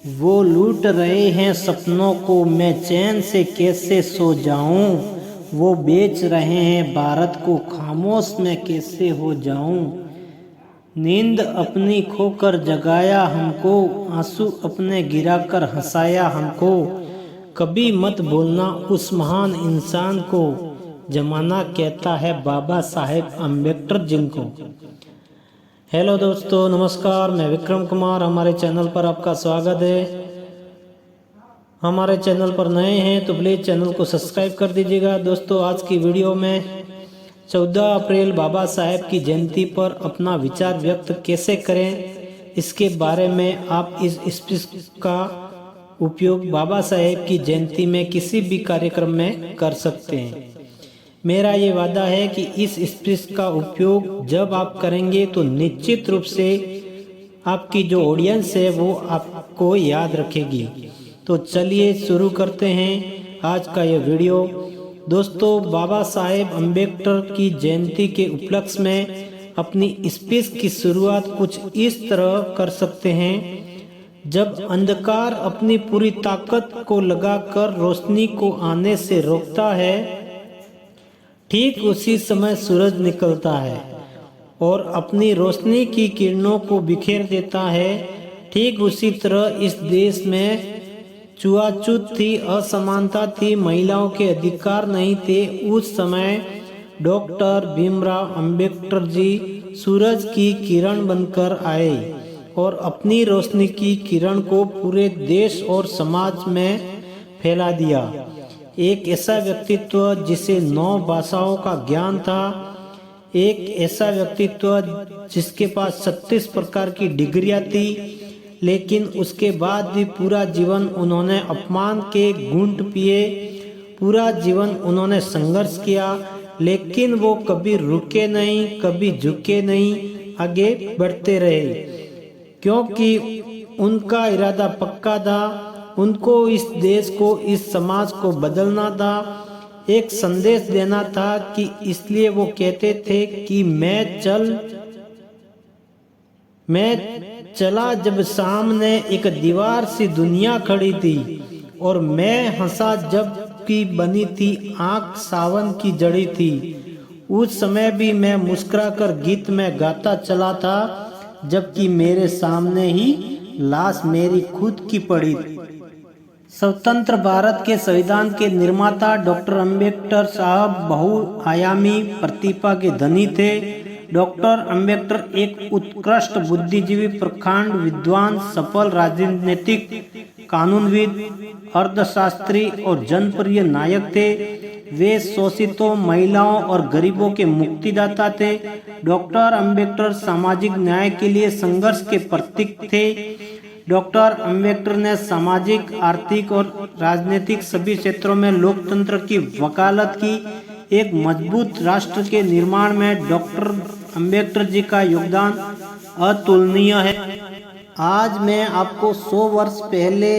वो लूट रहे हैं सपनों को, मैं चैन से कैसे सो जाऊं। वो बेच रहे हैं भारत को, खामोश मैं कैसे हो जाऊं। नींद अपनी खोकर जगाया हमको, आंसू अपने गिराकर हंसाया हमको। कभी मत बोलना उस महान इंसान को, जमाना कहता है बाबा साहेब अम्बेडकर जिनको। हेलो दोस्तों, नमस्कार। मैं विक्रम कुमार, हमारे चैनल पर आपका स्वागत है। हमारे चैनल पर नए हैं तो प्लीज़ चैनल को सब्सक्राइब कर दीजिएगा। दोस्तों, आज की वीडियो में 14 अप्रैल बाबा साहेब की जयंती पर अपना विचार व्यक्त कैसे करें, इसके बारे में आप इस स्पीच का उपयोग बाबा साहेब की जयंती में किसी भी कार्यक्रम में कर सकते हैं। मेरा ये वादा है कि इस स्पीच का उपयोग जब आप करेंगे तो निश्चित रूप से आपकी जो ऑडियंस है वो आपको याद रखेगी। तो चलिए शुरू करते हैं आज का ये वीडियो। दोस्तों, बाबा साहेब अम्बेडकर की जयंती के उपलक्ष्य में अपनी स्पीच की शुरुआत कुछ इस तरह कर सकते हैं। जब अंधकार अपनी पूरी ताकत को लगाकर रोशनी को आने से रोकता है, ठीक उसी समय सूरज निकलता है और अपनी रोशनी की किरणों को बिखेर देता है। ठीक उसी तरह इस देश में छुआछूत थी, असमानता थी, महिलाओं के अधिकार नहीं थे। उस समय डॉक्टर भीमराव अंबेडकर जी सूरज की किरण बनकर आए और अपनी रोशनी की किरण को पूरे देश और समाज में फैला दिया। एक ऐसा व्यक्तित्व जिसे 9 भाषाओं का ज्ञान था, एक ऐसा व्यक्तित्व जिसके पास 36 प्रकार की डिग्रियां थी, लेकिन उसके बाद भी पूरा जीवन उन्होंने अपमान के घूंट पिए, पूरा जीवन उन्होंने संघर्ष किया, लेकिन वो कभी रुके नहीं, कभी झुके नहीं, आगे बढ़ते रहे, क्योंकि उनका इरादा पक्का था। उनको इस देश को, इस समाज को बदलना था, एक संदेश देना था कि इसलिए वो कहते थे कि मैं चला जब सामने एक दीवार सी दुनिया खड़ी थी, और मैं हंसा जब की बनी थी आंख सावन की जड़ी थी। उस समय भी मैं मुस्कुराकर गीत में गाता चला था, जबकि मेरे सामने ही लाश मेरी खुद की पड़ी थी। स्वतंत्र भारत के संविधान के निर्माता डॉक्टर अंबेडकर साहब बहुआयामी प्रतिभा के धनी थे। डॉक्टर अंबेडकर एक उत्कृष्ट बुद्धिजीवी, प्रखंड विद्वान, सफल राजनीतिक, कानूनविद, अर्थशास्त्री और जनप्रिय नायक थे। वे शोषितों, महिलाओं और गरीबों के मुक्तिदाता थे। डॉक्टर अंबेडकर सामाजिक न्याय के लिए संघर्ष के प्रतीक थे। डॉक्टर अंबेडकर ने सामाजिक, आर्थिक और राजनीतिक सभी क्षेत्रों में लोकतंत्र की वकालत की। एक मजबूत राष्ट्र के निर्माण में डॉक्टर अंबेडकर जी का योगदान अतुलनीय है। आज मैं आपको 100 वर्ष पहले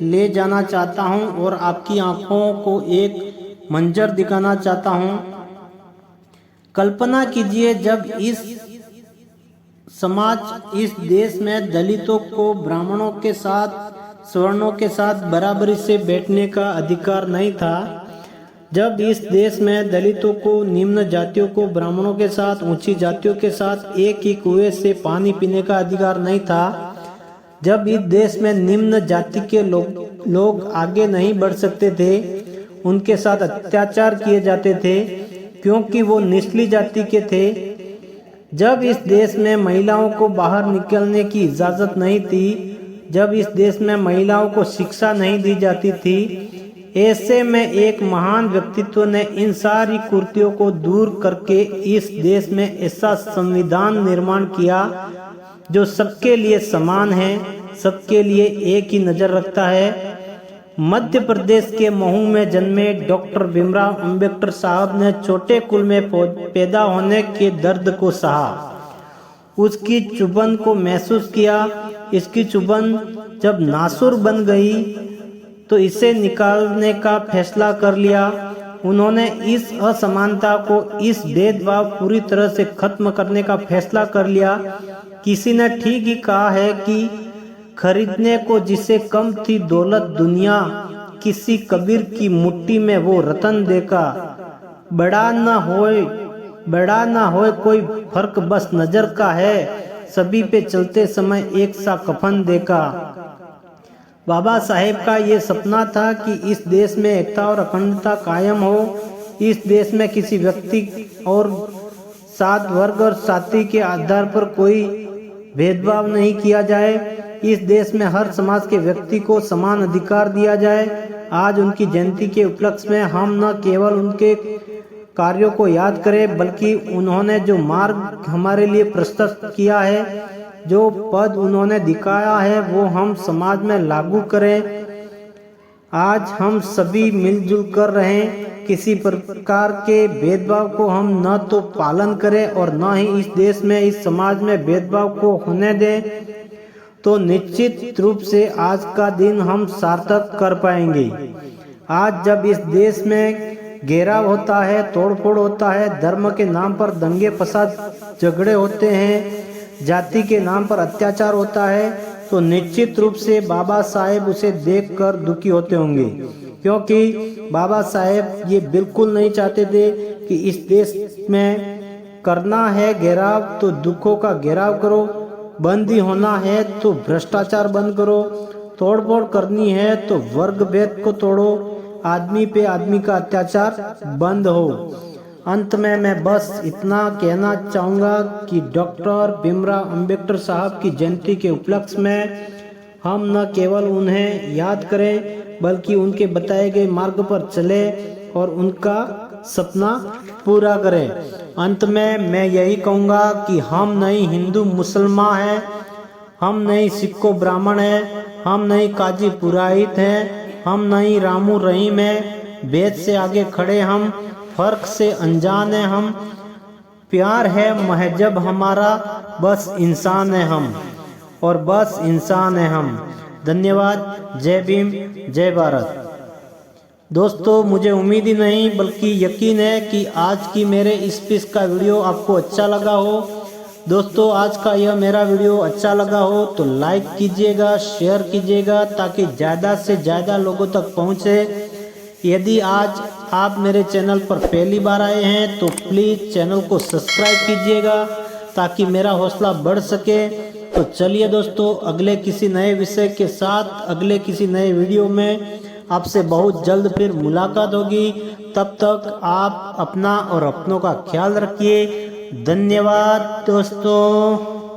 ले जाना चाहता हूं और आपकी आंखों को एक मंजर दिखाना चाहता हूं। कल्पना कीजिए, जब इस समाज, इस देश में दलितों को ब्राह्मणों के साथ, सवर्णों के साथ बराबरी से बैठने का अधिकार नहीं था। जब इस देश में दलितों को, निम्न जातियों को ब्राह्मणों के साथ, ऊंची जातियों के साथ एक ही कुएं से पानी पीने का अधिकार नहीं था। जब इस देश में निम्न जाति के लोग आगे नहीं बढ़ सकते थे, उनके साथ अत्याचार किए जाते थे क्योंकि वो निचली जाति के थे। जब इस देश में महिलाओं को बाहर निकलने की इजाज़त नहीं थी, जब इस देश में महिलाओं को शिक्षा नहीं दी जाती थी, ऐसे में एक महान व्यक्तित्व ने इन सारी कुरीतियों को दूर करके इस देश में ऐसा संविधान निर्माण किया जो सबके लिए समान है, सबके लिए एक ही नज़र रखता है। मध्य प्रदेश के महू में जन्मे डॉक्टर भीमराव अंबेडकर साहब ने छोटे कुल में पैदा होने के दर्द को सहा, उसकी चुभन को महसूस किया। इसकी चुभन जब नासुर बन गई तो इसे निकालने का फैसला कर लिया। उन्होंने इस असमानता को, इस भेदभाव पूरी तरह से खत्म करने का फैसला कर लिया। किसी ने ठीक ही कहा है कि खरीदने को जिसे कम थी दौलत दुनिया, किसी कबीर की मुट्ठी में वो रतन देखा। बड़ा ना होए कोई फर्क बस नजर का है, सभी पे चलते समय एक सा कफन देखा। बाबा साहेब का ये सपना था कि इस देश में एकता और अखंडता कायम हो। इस देश में किसी व्यक्ति और सात वर्ग और जाति के आधार पर कोई भेदभाव नहीं किया जाए। इस देश में हर समाज के व्यक्ति को समान अधिकार दिया जाए। आज उनकी जयंती के उपलक्ष्य में हम न केवल उनके कार्यों को याद करें, बल्कि उन्होंने जो मार्ग हमारे लिए प्रस्तुत किया है, जो पद उन्होंने दिखाया है, वो हम समाज में लागू करें। आज हम सभी मिलजुल कर रहें, किसी प्रकार के भेदभाव को हम न तो पालन करें और न ही इस देश में, इस समाज में भेदभाव को होने दें, तो निश्चित रूप से आज का दिन हम सार्थक कर पाएंगे। आज जब इस देश में घेराव होता है, तोड़फोड़ होता है, धर्म के नाम पर दंगे फसाद झगड़े होते हैं, जाति के नाम पर अत्याचार होता है, तो निश्चित रूप से बाबा साहेब उसे देखकर दुखी होते होंगे, क्योंकि बाबा साहेब ये बिल्कुल नहीं चाहते थे कि इस देश में करना है घेराव तो दुखों का घेराव करो, बंदी होना है तो भ्रष्टाचार बंद करो, तोड़फोड़ करनी है तो वर्ग भेद को तोड़ो, आदमी पे आदमी का अत्याचार बंद हो। अंत में मैं बस इतना कहना चाहूँगा कि डॉक्टर भीमराव अंबेडकर साहब की जयंती के उपलक्ष्य में हम न केवल उन्हें याद करें, बल्कि उनके बताए गए मार्ग पर चले और उनका सपना पूरा करें। अंत में मैं यही कहूँगा कि हम नहीं हिंदू मुसलमान हैं, हम नहीं सिक्को ब्राह्मण हैं, हम नहीं काजी पुरोहित हैं, हम नहीं रामू रहीम हैं, वेद से आगे खड़े हम, फर्क से अनजान है हम, प्यार है महजब हमारा, बस इंसान है हम और बस इंसान है हम। धन्यवाद। जय भीम, जय भारत। दोस्तों, मुझे उम्मीद ही नहीं बल्कि यकीन है कि आज की मेरे इस पीस का वीडियो आपको अच्छा लगा हो। दोस्तों, आज का यह मेरा वीडियो अच्छा लगा हो तो लाइक कीजिएगा, शेयर कीजिएगा, ताकि ज़्यादा से ज़्यादा लोगों तक पहुँचे। यदि आज आप मेरे चैनल पर पहली बार आए हैं तो प्लीज़ चैनल को सब्सक्राइब कीजिएगा ताकि मेरा हौसला बढ़ सके। तो चलिए दोस्तों, अगले किसी नए विषय के साथ अगले किसी नए वीडियो में आपसे बहुत जल्द फिर मुलाकात होगी। तब तक आप अपना और अपनों का ख्याल रखिए। धन्यवाद दोस्तों।